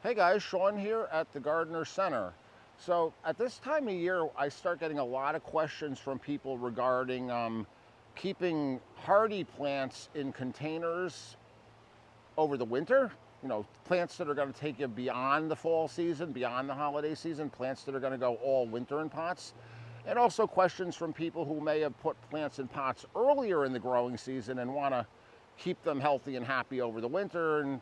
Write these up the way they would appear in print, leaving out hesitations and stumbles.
Hey guys, Sean here at the Gardener Center. So at this time of year, I start getting a lot of questions from people regarding keeping hardy plants in containers over the winter. You know, plants that are going to take you beyond the fall season, beyond the holiday season, plants that are going to go all winter in pots. And also questions from people who may have put plants in pots earlier in the growing season and want to keep them healthy and happy over the winter, and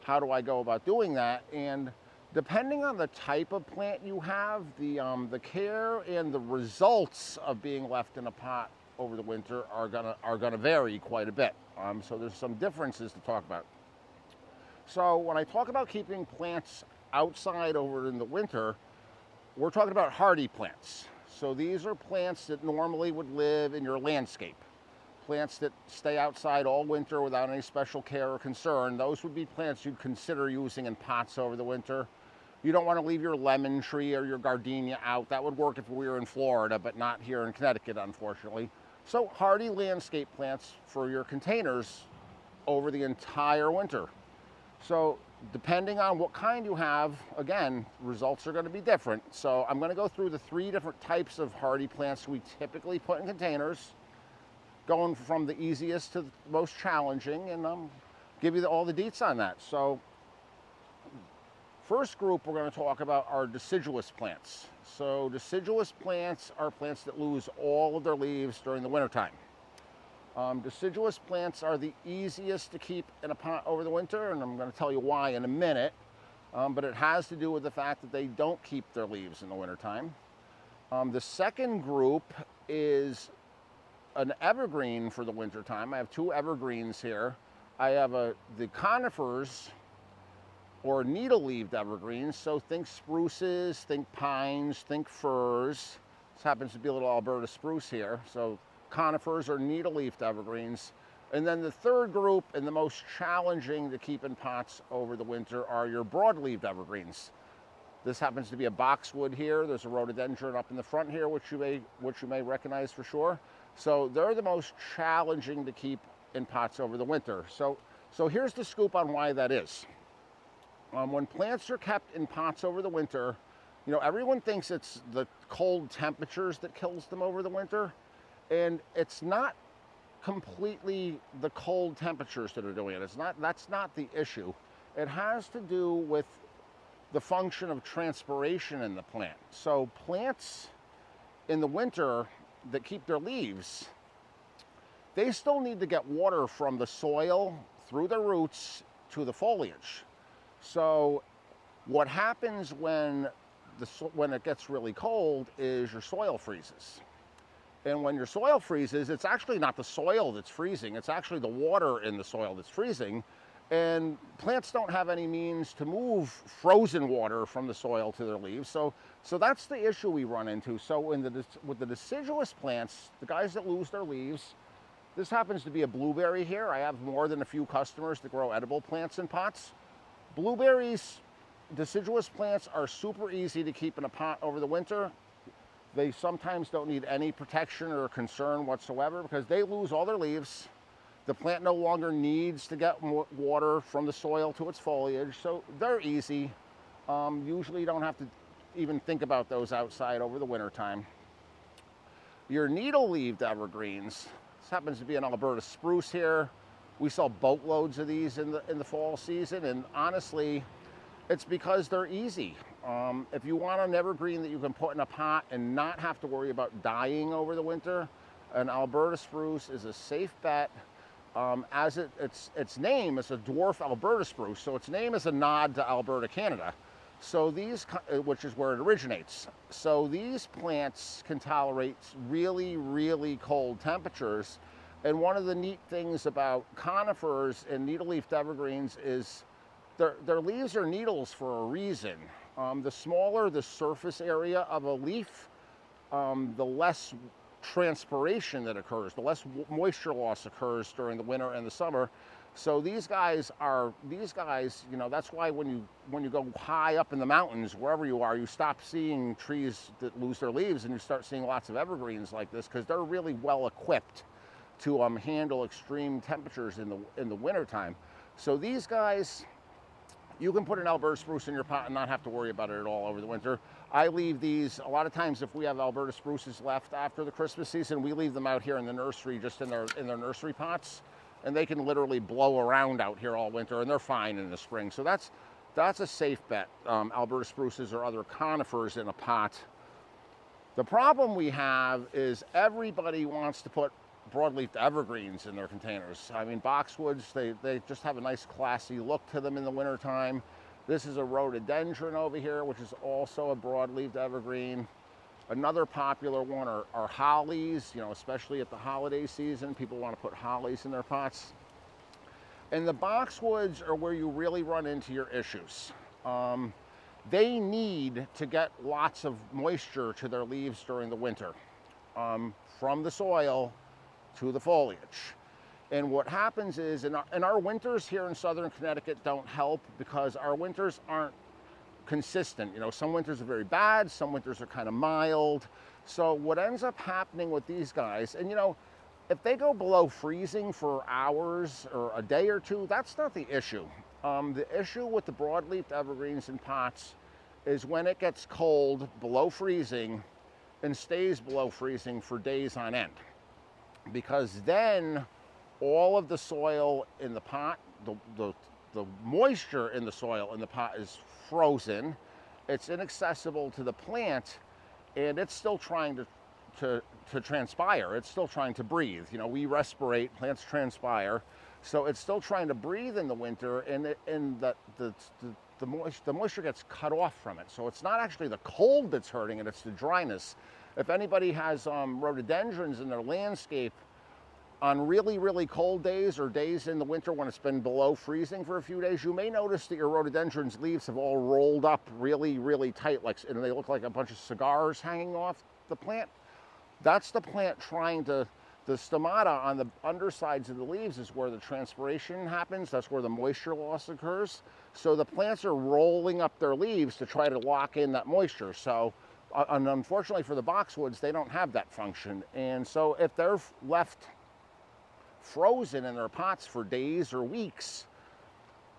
how do I go about doing that? And depending on the type of plant you have, the care and the results of being left in a pot over the winter are gonna vary quite a bit. So there's some differences to talk about. So when I talk about keeping plants outside over in the winter, we're talking about hardy plants. So these are plants that normally would live in your landscape. Plants that stay outside all winter without any special care or concern. Those would be plants you'd consider using in pots over the winter. You don't want to leave your lemon tree or your gardenia out. That would work if we were in Florida, but not here in Connecticut, unfortunately. So hardy landscape plants for your containers over the entire winter. So depending on what kind you have, again, results are going to be different. So I'm going to go through the 3 different types of hardy plants we typically put in containers, going from the easiest to the most challenging, and give you all the deets on that. So first group we're going to talk about are deciduous plants. So deciduous plants are plants that lose all of their leaves during the wintertime. Deciduous plants are the easiest to keep in a pot over the winter, and I'm going to tell you why in a minute, but it has to do with the fact that they don't keep their leaves in the wintertime. The second group is an evergreen for the winter time. I have 2 evergreens here. I have the conifers, or needle-leaved evergreens. So think spruces, think pines, think firs. This happens to be a little Alberta spruce here. So conifers or needle-leaved evergreens. And then the third group, and the most challenging to keep in pots over the winter, are your broadleaf evergreens. This happens to be a boxwood here. There's a rhododendron up in the front here, which you may recognize for sure. So they're the most challenging to keep in pots over the winter. So here's the scoop on why that is. When plants are kept in pots over the winter, you know, everyone thinks it's the cold temperatures that kills them over the winter, and it's not completely the cold temperatures that are doing it. That's not the issue. It has to do with the function of transpiration in the plant. So plants in the winter that keep their leaves, they still need to get water from the soil through their roots to the foliage. So what happens when it gets really cold is your soil freezes. And when your soil freezes, it's actually not the soil that's freezing, it's actually the water in the soil that's freezing. And plants don't have any means to move frozen water from the soil to their leaves. So that's the issue we run into. So with the deciduous plants, the guys that lose their leaves, this happens to be a blueberry here. I have more than a few customers that grow edible plants in pots. Blueberries, deciduous plants are super easy to keep in a pot over the winter. They sometimes don't need any protection or concern whatsoever because they lose all their leaves. The plant no longer needs to get water from the soil to its foliage, so they're easy. Usually you don't have to even think about those outside over the winter time. Your needle-leaved evergreens, this happens to be an Alberta spruce here. We sell boatloads of these in the fall season, and honestly, it's because they're easy. If you want an evergreen that you can put in a pot and not have to worry about dying over the winter, an Alberta spruce is a safe bet. As its name is a dwarf Alberta spruce, so its name is a nod to Alberta, Canada. So which is where it originates. So these plants can tolerate really, really cold temperatures. And one of the neat things about conifers and needle-leafed evergreens is their leaves are needles for a reason. The smaller the surface area of a leaf, the less transpiration that occurs, the less moisture loss occurs during the winter and the summer. So these guys, you know, that's why when you go high up in the mountains, wherever you are, you stop seeing trees that lose their leaves and you start seeing lots of evergreens like this because they're really well equipped to handle extreme temperatures in the wintertime. So these guys, You can put an Alberta spruce in your pot and not have to worry about it at all over the winter. I leave these, a lot of times if we have Alberta spruces left after the Christmas season, we leave them out here in the nursery, just in their nursery pots, and they can literally blow around out here all winter, and they're fine in the spring. So that's a safe bet, Alberta spruces or other conifers in a pot. The problem we have is everybody wants to put broadleaf evergreens in their containers. I mean, boxwoods, they just have a nice classy look to them in the wintertime. This is a rhododendron over here, which is also a broadleaf evergreen. Another popular one are hollies, you know, especially at the holiday season. People want to put hollies in their pots. And the boxwoods are where you really run into your issues. They need to get lots of moisture to their leaves during the winter, from the soil to the foliage. And what happens is, and our winters here in southern Connecticut don't help because our winters aren't consistent. You know, some winters are very bad, some winters are kind of mild. So what ends up happening with these guys, and you know, if they go below freezing for hours or a day or two, that's not the issue. The issue with the broadleaf evergreens in pots is when it gets cold below freezing and stays below freezing for days on end. Because then all of the soil in the pot, the moisture in the soil in the pot is frozen. It's inaccessible to the plant, and it's still trying to transpire. It's still trying to breathe. You know, we respirate, plants transpire. So it's still trying to breathe in the winter, and the moisture gets cut off from it. So it's not actually the cold that's hurting it, it's the dryness. If anybody has rhododendrons in their landscape, on really, really cold days or days in the winter when it's been below freezing for a few days, you may notice that your rhododendrons leaves have all rolled up really, really tight, and they look like a bunch of cigars hanging off the plant. That's the plant trying to, the stomata on the undersides of the leaves is where the transpiration happens. That's where the moisture loss occurs. So the plants are rolling up their leaves to try to lock in that moisture. So, and unfortunately for the boxwoods, they don't have that function. And so if they're left frozen in their pots for days or weeks,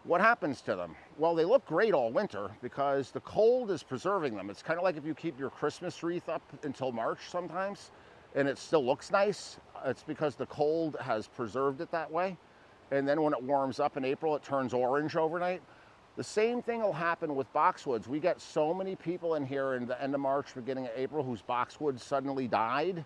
what happens to them? Well, they look great all winter because the cold is preserving them. It's kind of like if you keep your Christmas wreath up until March sometimes and it still looks nice. It's because the cold has preserved it that way. And then when it warms up in April, it turns orange overnight. The same thing will happen with boxwoods. We get so many people in here in the end of March, beginning of April, whose boxwood suddenly died.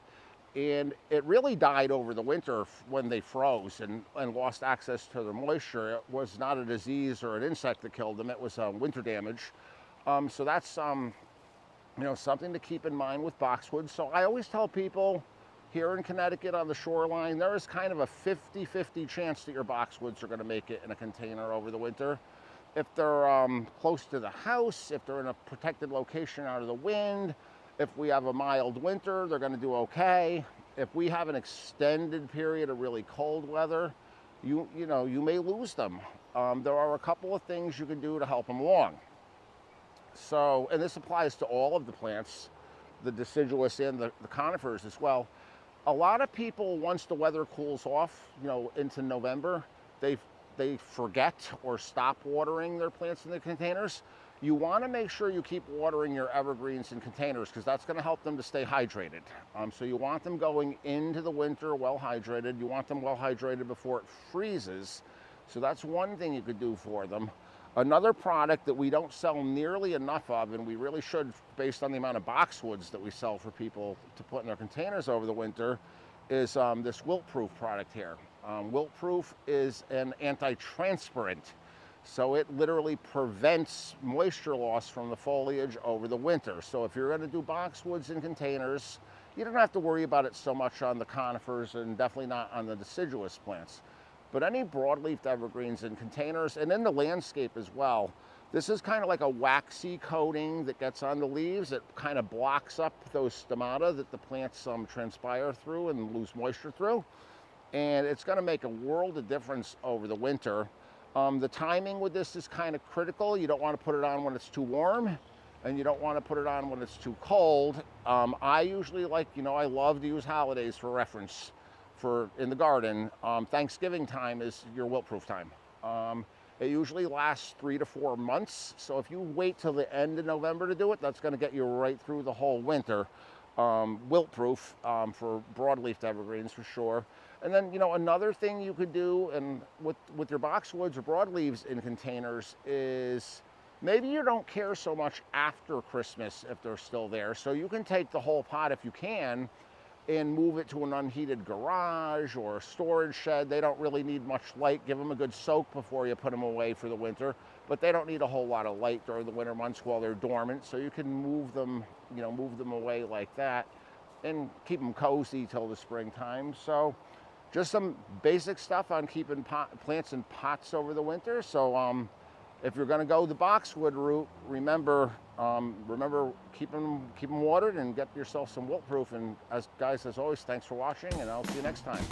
And it really died over the winter when they froze and lost access to their moisture. It was not a disease or an insect that killed them. It was winter damage. So that's you know, something to keep in mind with boxwoods. So I always tell people here in Connecticut on the shoreline, there is kind of a 50-50 chance that your boxwoods are going to make it in a container over the winter. If they're close to the house, if they're in a protected location out of the wind, if we have a mild winter, they're going to do okay. If we have an extended period of really cold weather, you know, you may lose them. There are a couple of things you can do to help them along. So, and this applies to all of the plants, the deciduous and the conifers as well. A lot of people, once the weather cools off, you know, into November, they forget or stop watering their plants in the containers. You want to make sure you keep watering your evergreens in containers because that's going to help them to stay hydrated. So you want them going into the winter well hydrated. You want them well hydrated before it freezes. So that's one thing you could do for them. Another product that we don't sell nearly enough of, and we really should based on the amount of boxwoods that we sell for people to put in their containers over the winter, is this Wilt-Pruf product here. Wilt-Pruf is an anti-transpirant. So it literally prevents moisture loss from the foliage over the winter. So if you're going to do boxwoods in containers, you don't have to worry about it so much on the conifers and definitely not on the deciduous plants. But any broadleaf evergreens in containers and in the landscape as well, this is kind of like a waxy coating that gets on the leaves. It kind of blocks up those stomata that the plants transpire through and lose moisture through. And it's going to make a world of difference over the winter. The timing with this is kind of critical. You don't want to put it on when it's too warm, and you don't want to put it on when it's too cold. I usually like, you know, I love to use holidays for reference in the garden. Thanksgiving time is your Wilt-Pruf time. It usually lasts 3 to 4 months. So if you wait till the end of November to do it, that's going to get you right through the whole winter. Wilt-Pruf for broadleaf evergreens for sure. And then, you know, another thing you could do and with your boxwoods or broadleaves in containers is maybe you don't care so much after Christmas if they're still there. So you can take the whole pot if you can and move it to an unheated garage or a storage shed. They don't really need much light. Give them a good soak before you put them away for the winter, but they don't need a whole lot of light during the winter months while they're dormant. So you can move them, you know, move them away like that and keep them cozy till the springtime. So just some basic stuff on keeping plants in pots over the winter. So if you're going to go the boxwood route, remember keep them watered and get yourself some Wilt-Pruf. And guys, as always, thanks for watching, and I'll see you next time.